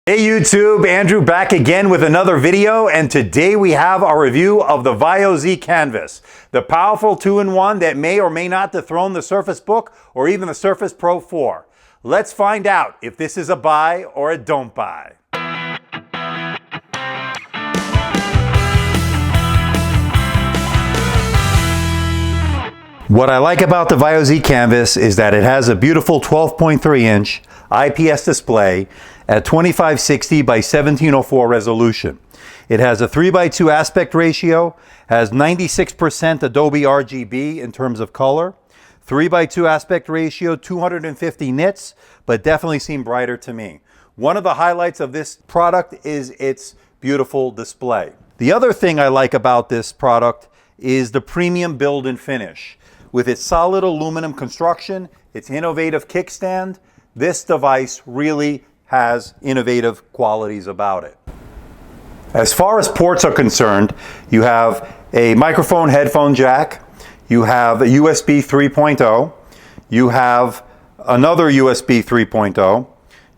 Hey YouTube, Andrew back again with another video, and today we have our review of the Vaio Z Canvas, the powerful 2-in-1 that may or may not dethrone the Surface Book or even the Surface Pro 4. Let's find out if this is a buy or a don't buy. What I like about the Vaio Z Canvas is that it has a beautiful 12.3-inch IPS display at 2560 by 1704 resolution. It has a 3:2 aspect ratio, has 96% Adobe RGB in terms of color, 3:2 aspect ratio, 250 nits, but definitely seem brighter to me. One of the highlights of this product is its beautiful display. The other thing I like about this product is the premium build and finish. With its solid aluminum construction, its innovative kickstand, this device really has innovative qualities about it. As far as ports are concerned, you have a microphone headphone jack, you have a USB 3.0, you have another USB 3.0,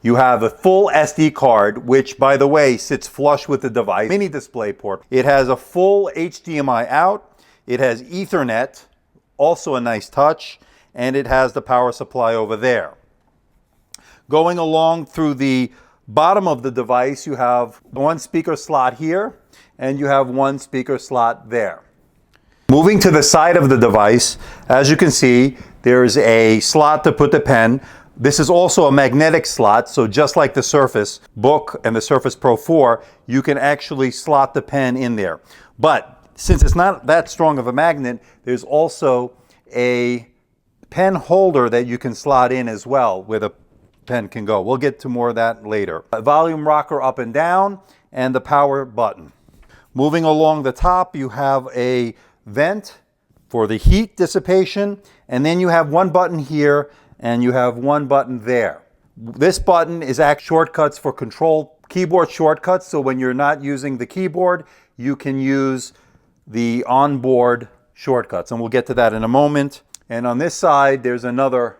you have a full SD card, which by the way sits flush with the device, mini display port. It has a full HDMI out, it has Ethernet, also a nice touch, and it has the power supply over there. Going along through the bottom of the device, you have one speaker slot here, and you have one speaker slot there. Moving to the side of the device, as you can see, there's a slot to put the pen. This is also a magnetic slot, so just like the Surface Book and the Surface Pro 4, you can actually slot the pen in there. But since it's not that strong of a magnet, there's also a pen holder that you can slot in as well, where the pen can go. We'll get to more of that later. A volume rocker up and down, and the power button. Moving along the top, you have a vent for the heat dissipation, and then you have one button here, and you have one button there. This button is actually shortcuts for control, keyboard shortcuts, so when you're not using the keyboard, you can use the onboard shortcuts, and we'll get to that in a moment. And on this side, there's another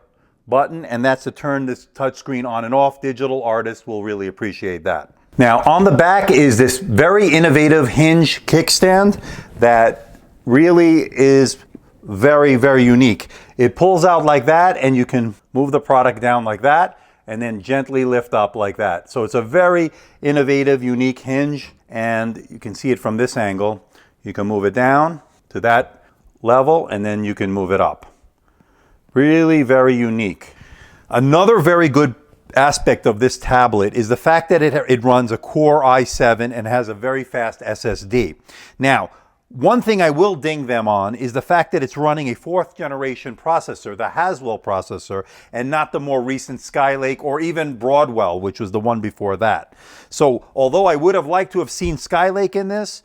button, and that's to turn this touchscreen on and off. Digital artists will really appreciate that. Now, on the back is this very innovative hinge kickstand that really is very, very unique. It pulls out like that, and you can move the product down like that, and then gently lift up like that. So it's a very innovative, unique hinge, and you can see it from this angle. You can move it down to that level, and then you can move it up. Really very unique. Another very good aspect of this tablet is the fact that it runs a Core i7 and has a very fast SSD. Now, one thing I will ding them on is the fact that it's running a 4th generation processor, the Haswell processor, and not the more recent Skylake or even Broadwell, which was the one before that. So although I would have liked to have seen Skylake in this,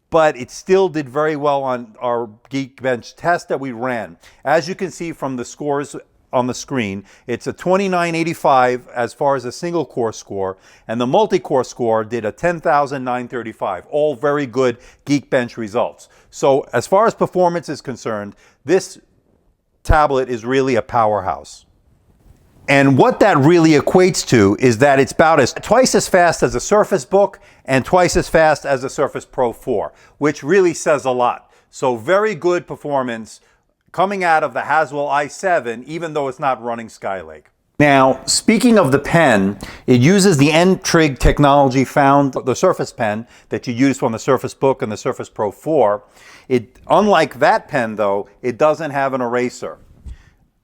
but it still did very well on our Geekbench test that we ran. As you can see from the scores on the screen, it's a 2985 as far as a single core score, and the multi-core score did a 10,935. All very good Geekbench results. So as far as performance is concerned, this tablet is really a powerhouse. And what that really equates to is that it's about twice as fast as the Surface Book and twice as fast as the Surface Pro 4, which really says a lot. So very good performance coming out of the Haswell i7, even though it's not running Skylake. Now, speaking of the pen, it uses the N-Trig technology found, the Surface Pen that you use from the Surface Book and the Surface Pro 4. Unlike that pen though, it doesn't have an eraser.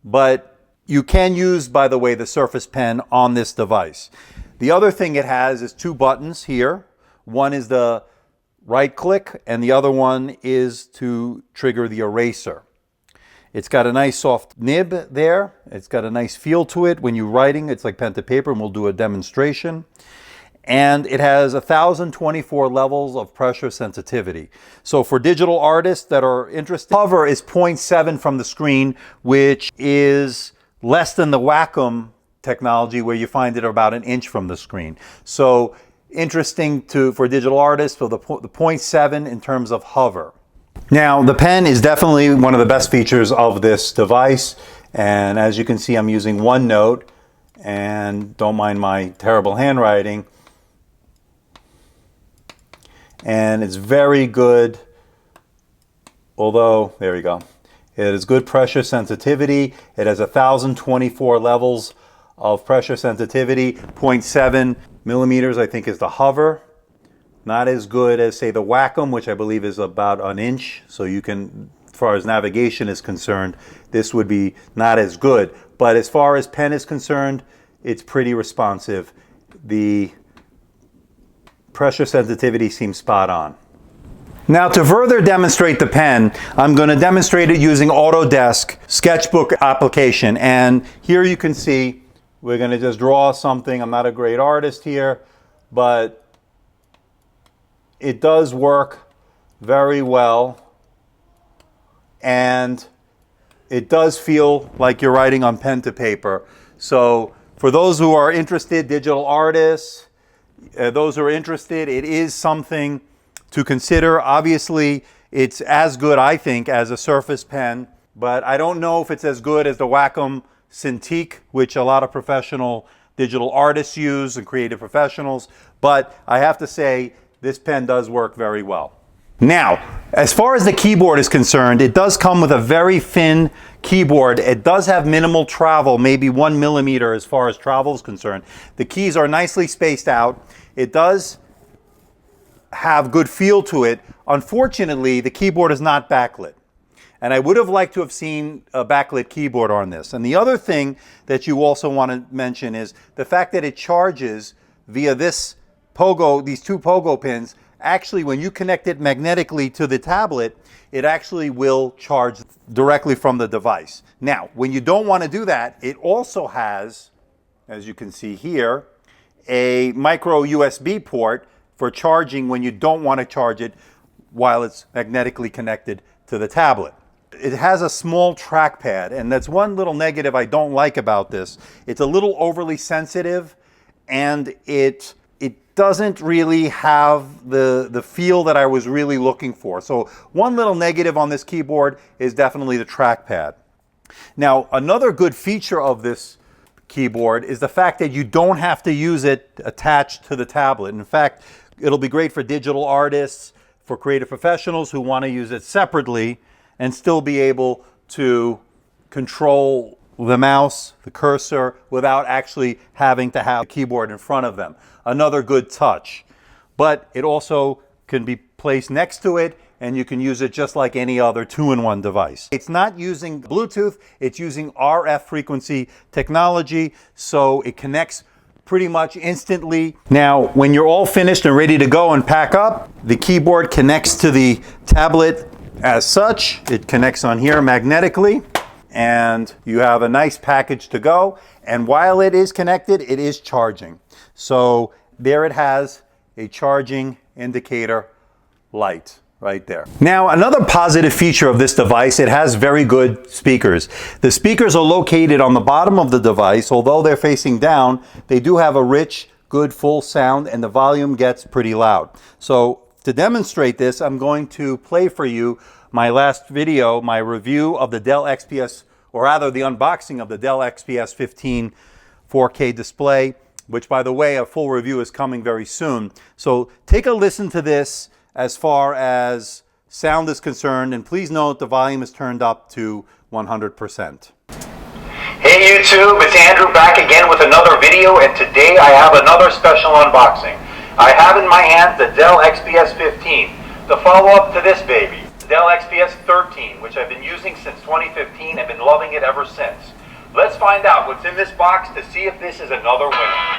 But you can use, by the way, the Surface Pen on this device. The other thing it has is 2 buttons here. One is the right click, and the other one is to trigger the eraser. It's got a nice soft nib there. It's got a nice feel to it. When you're writing, it's like pen to paper, and we'll do a demonstration. And it has 1,024 levels of pressure sensitivity. So for digital artists that are interested, hover is 0.7 from the screen, which is less than the Wacom technology where you find it about an inch from the screen. So interesting for digital artists for the 0.7 in terms of hover. Now the pen is definitely one of the best features of this device, and as you can see I'm using OneNote, and don't mind my terrible handwriting. and it's very good, although, there we go. It has good pressure sensitivity. It has 1,024 levels of pressure sensitivity. 0.7 millimeters, I think, is the hover. Not as good as, say, the Wacom, which I believe is about an inch. So you can, as far as navigation is concerned, this would be not as good. But as far as pen is concerned, it's pretty responsive. The pressure sensitivity seems spot on. Now, to further demonstrate the pen, I'm going to demonstrate it using Autodesk Sketchbook application. And here you can see we're going to just draw something. I'm not a great artist here, but it does work very well. And it does feel like you're writing on pen to paper. So for those who are interested, digital artists, those who are interested, it is something to consider. Obviously, it's as good, I think, as a Surface pen, but I don't know if it's as good as the Wacom Cintiq, which a lot of professional digital artists use and creative professionals, but I have to say this pen does work very well. Now, as far as the keyboard is concerned, it does come with a very thin keyboard. It does have minimal travel, maybe 1 millimeter as far as travel is concerned. The keys are nicely spaced out. It does have good feel to it. Unfortunately, the keyboard is not backlit. And I would have liked to have seen a backlit keyboard on this. And the other thing that you also want to mention is the fact that it charges via this pogo, these two pogo pins. Actually, when you connect it magnetically to the tablet, it actually will charge directly from the device. Now, when you don't want to do that, it also has, as you can see here, a micro USB port for charging when you don't want to charge it while it's magnetically connected to the tablet. It has a small trackpad, and that's one little negative I don't like about this. It's a little overly sensitive, and it doesn't really have the feel that I was really looking for. So one little negative on this keyboard is definitely the trackpad. Now, another good feature of this keyboard is the fact that you don't have to use it attached to the tablet. In fact, it'll be great for digital artists, for creative professionals who want to use it separately and still be able to control the mouse, the cursor, without actually having to have a keyboard in front of them. Another good touch. But it also can be placed next to it, and you can use it just like any other two-in-one device. It's not using Bluetooth, it's using RF frequency technology, so it connects pretty much instantly. Now, when you're all finished and ready to go and pack up, the keyboard connects to the tablet as such. It connects on here magnetically, and you have a nice package to go. And while it is connected, it is charging. So there it has a charging indicator light right there. Now, another positive feature of this device, it has very good speakers. The speakers are located on the bottom of the device. Although they're facing down, they do have a rich, good full sound, and the volume gets pretty loud. So to demonstrate this, I'm going to play for you my last video, my review of the Dell XPS, or rather the unboxing of the Dell XPS 15 4K display, which, by the way, a full review is coming very soon. So take a listen to this as far as sound is concerned, and please note the volume is turned up to 100%. Hey YouTube, it's Andrew back again with another video, and today I have another special unboxing. I have in my hands the Dell XPS 15, the follow-up to this baby, the Dell XPS 13, which I've been using since 2015 and been loving it ever since. Let's find out what's in this box to see if this is another winner.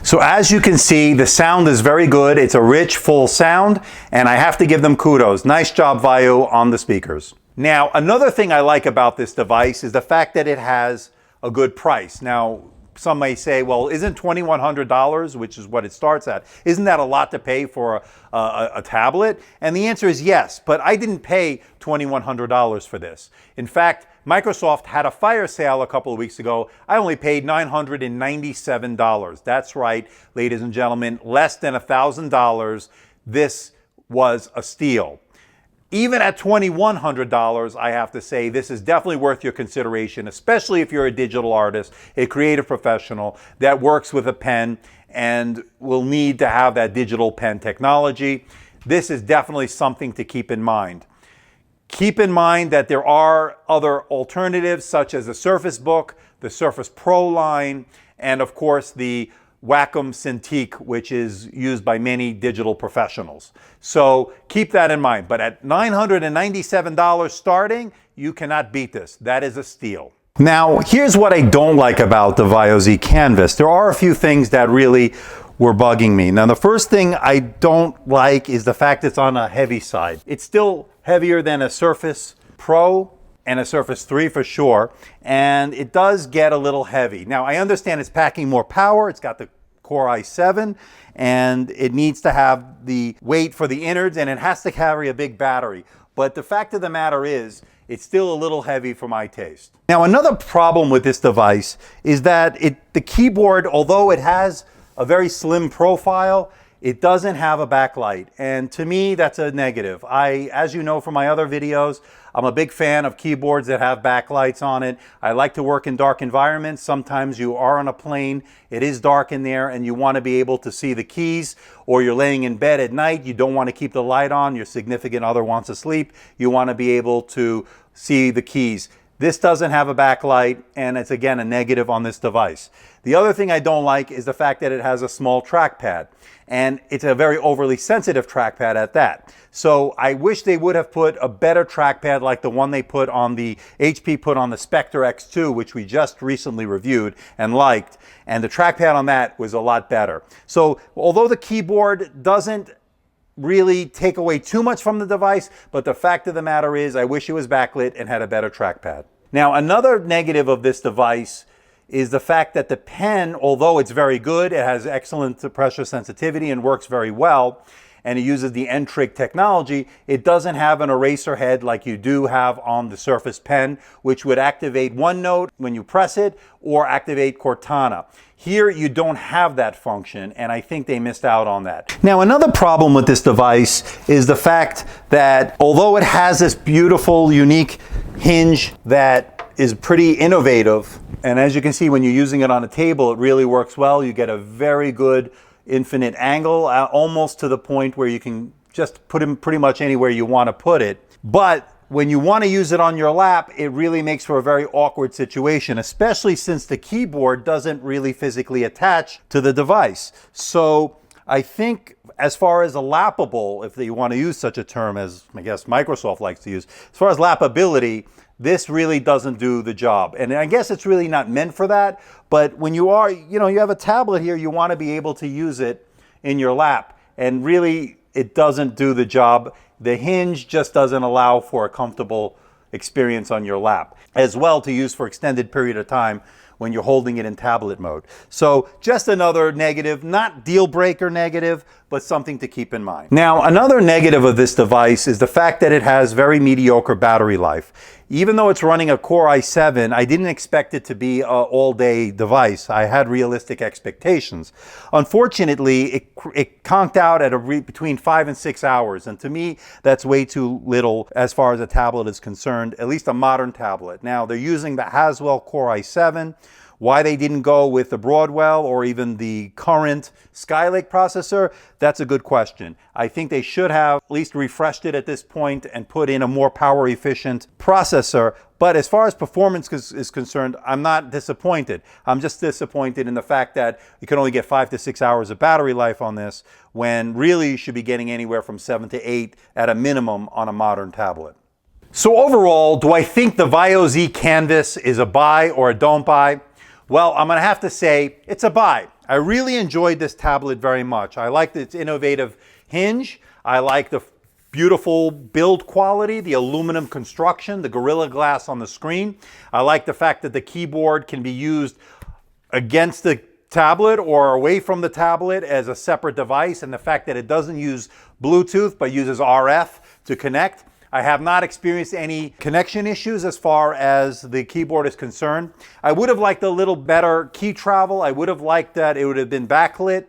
So as you can see, the sound is very good. It's a rich, full sound, and I have to give them kudos. Nice job, Vaio, on the speakers. Now, another thing I like about this device is the fact that it has a good price. Now, some may say, well, isn't $2,100, which is what it starts at, isn't that a lot to pay for a tablet? And the answer is yes, but I didn't pay $2,100 for this. In fact, Microsoft had a fire sale a couple of weeks ago. I only paid $997. That's right, ladies and gentlemen, less than $1,000. This was a steal. Even at $2,100, I have to say this is definitely worth your consideration, especially if you're a digital artist, a creative professional that works with a pen and will need to have that digital pen technology. This is definitely something to keep in mind. Keep in mind that there are other alternatives such as the Surface Book, the Surface Pro line, and of course the Wacom Cintiq, which is used by many digital professionals. So keep that in mind. But at $997 starting, you cannot beat this. That is a steal. Now, here's what I don't like about the Vaio Z Canvas. There are a few things that really were bugging me. Now, the first thing I don't like is the fact it's on a heavy side. It's still heavier than a Surface Pro and a Surface 3 for sure, and it does get a little heavy. Now, I understand it's packing more power. It's got the Core i7, and it needs to have the weight for the innards, and it has to carry a big battery. But the fact of the matter is, it's still a little heavy for my taste. Now, another problem with this device is that the keyboard, although it has a very slim profile, it doesn't have a backlight. And to me, that's a negative. As you know from my other videos, I'm a big fan of keyboards that have backlights on it. I like to work in dark environments. Sometimes you are on a plane, it is dark in there, and you want to be able to see the keys, or you're laying in bed at night, you don't want to keep the light on, your significant other wants to sleep, you want to be able to see the keys. This doesn't have a backlight, and it's again a negative on this device. The other thing I don't like is the fact that it has a small trackpad, and it's a very overly sensitive trackpad at that. So I wish they would have put a better trackpad like the one they put on the HP put on the Spectre X2, which we just recently reviewed and liked, and the trackpad on that was a lot better. So although the keyboard doesn't really take away too much from the device, but the fact of the matter is I wish it was backlit and had a better trackpad. Now, another negative of this device is the fact that the pen, although it's very good, it has excellent pressure sensitivity and works very well, and it uses the N-Trig technology, it doesn't have an eraser head like you do have on the Surface Pen, which would activate OneNote when you press it or activate Cortana. Here you don't have that function, and I think they missed out on that. Now, another problem with this device is the fact that although it has this beautiful, unique hinge that is pretty innovative, and as you can see when you're using it on a table, it really works well. You get a very good infinite angle, almost to the point where you can just put it pretty much anywhere you want to put it. But when you want to use it on your lap, it really makes for a very awkward situation, especially since the keyboard doesn't really physically attach to the device. So I think as far as a lappable, if you want to use such a term as I guess Microsoft likes to use, as far as lappability, this really doesn't do the job. And I guess it's really not meant for that, but when you are, you have a tablet here, you want to be able to use it in your lap, and really it doesn't do the job. The hinge just doesn't allow for a comfortable experience on your lap, as well to use for extended period of time when you're holding it in tablet mode. So just another negative, not deal breaker negative, but something to keep in mind. Now, another negative of this device is the fact that it has very mediocre battery life. Even though it's running a Core i7, I didn't expect it to be an all-day device. I had realistic expectations. Unfortunately, it conked out at between 5 and 6 hours, and to me, that's way too little as far as a tablet is concerned, at least a modern tablet. Now, they're using the Haswell Core i7. Why they didn't go with the Broadwell or even the current Skylake processor, that's a good question. I think they should have at least refreshed it at this point and put in a more power efficient processor. But as far as performance is concerned, I'm not disappointed. I'm just disappointed in the fact that you can only get 5 to 6 hours of battery life on this, when really you should be getting anywhere from 7 to 8 at a minimum on a modern tablet. So overall, do I think the Vaio Z Canvas is a buy or a don't buy? Well, I'm going to have to say it's a buy. I really enjoyed this tablet very much. I liked its innovative hinge. I like the beautiful build quality, the aluminum construction, the Gorilla Glass on the screen. I like the fact that the keyboard can be used against the tablet or away from the tablet as a separate device, and the fact that it doesn't use Bluetooth but uses RF to connect. I have not experienced any connection issues as far as the keyboard is concerned. I would have liked a little better key travel. I would have liked that it would have been backlit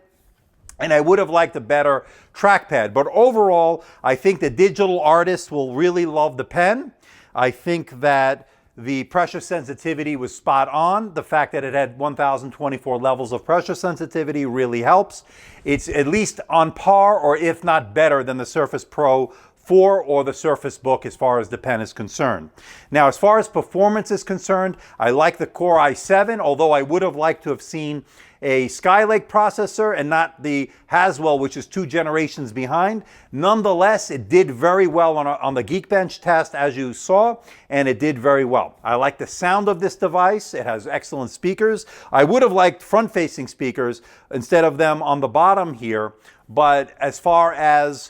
and I would have liked a better trackpad. But overall, I think the digital artists will really love the pen. I think that the pressure sensitivity was spot on. The fact that it had 1024 levels of pressure sensitivity really helps. It's at least on par, or if not better, than the Surface Pro 4 or the Surface Book as far as the pen is concerned. Now, as far as performance is concerned, I like the Core i7, although I would have liked to have seen a Skylake processor and not the Haswell, which is 2 generations behind. Nonetheless, it did very well on the Geekbench test, as you saw, and it did very well. I like the sound of this device. It has excellent speakers. I would have liked front-facing speakers instead of them on the bottom here, but as far as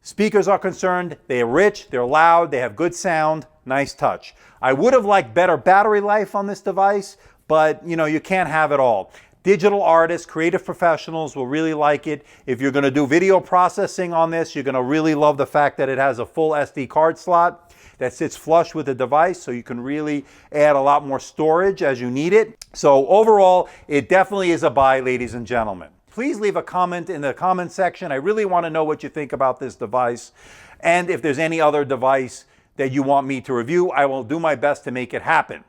speakers are concerned, they're rich, they're loud, they have good sound, nice touch. I would have liked better battery life on this device, but you can't have it all. Digital artists, creative professionals will really like it. If you're going to do video processing on this, you're going to really love the fact that it has a full SD card slot that sits flush with the device, so you can really add a lot more storage as you need it. So overall, it definitely is a buy, ladies and gentlemen. Please leave a comment in the comment section. I really want to know what you think about this device. And if there's any other device that you want me to review, I will do my best to make it happen.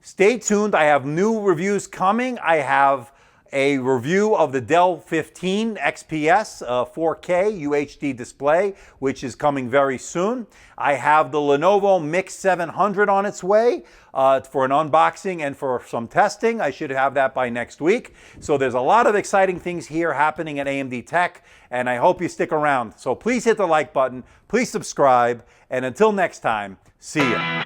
Stay tuned. I have new reviews coming. I have a review of the Dell 15 XPS 4K UHD display, which is coming very soon. I have the Lenovo Mix 700 on its way for an unboxing and for some testing. I should have that by next week. So there's a lot of exciting things here happening at AMD Tech, and I hope you stick around. So please hit the like button, please subscribe, and until next time, see ya.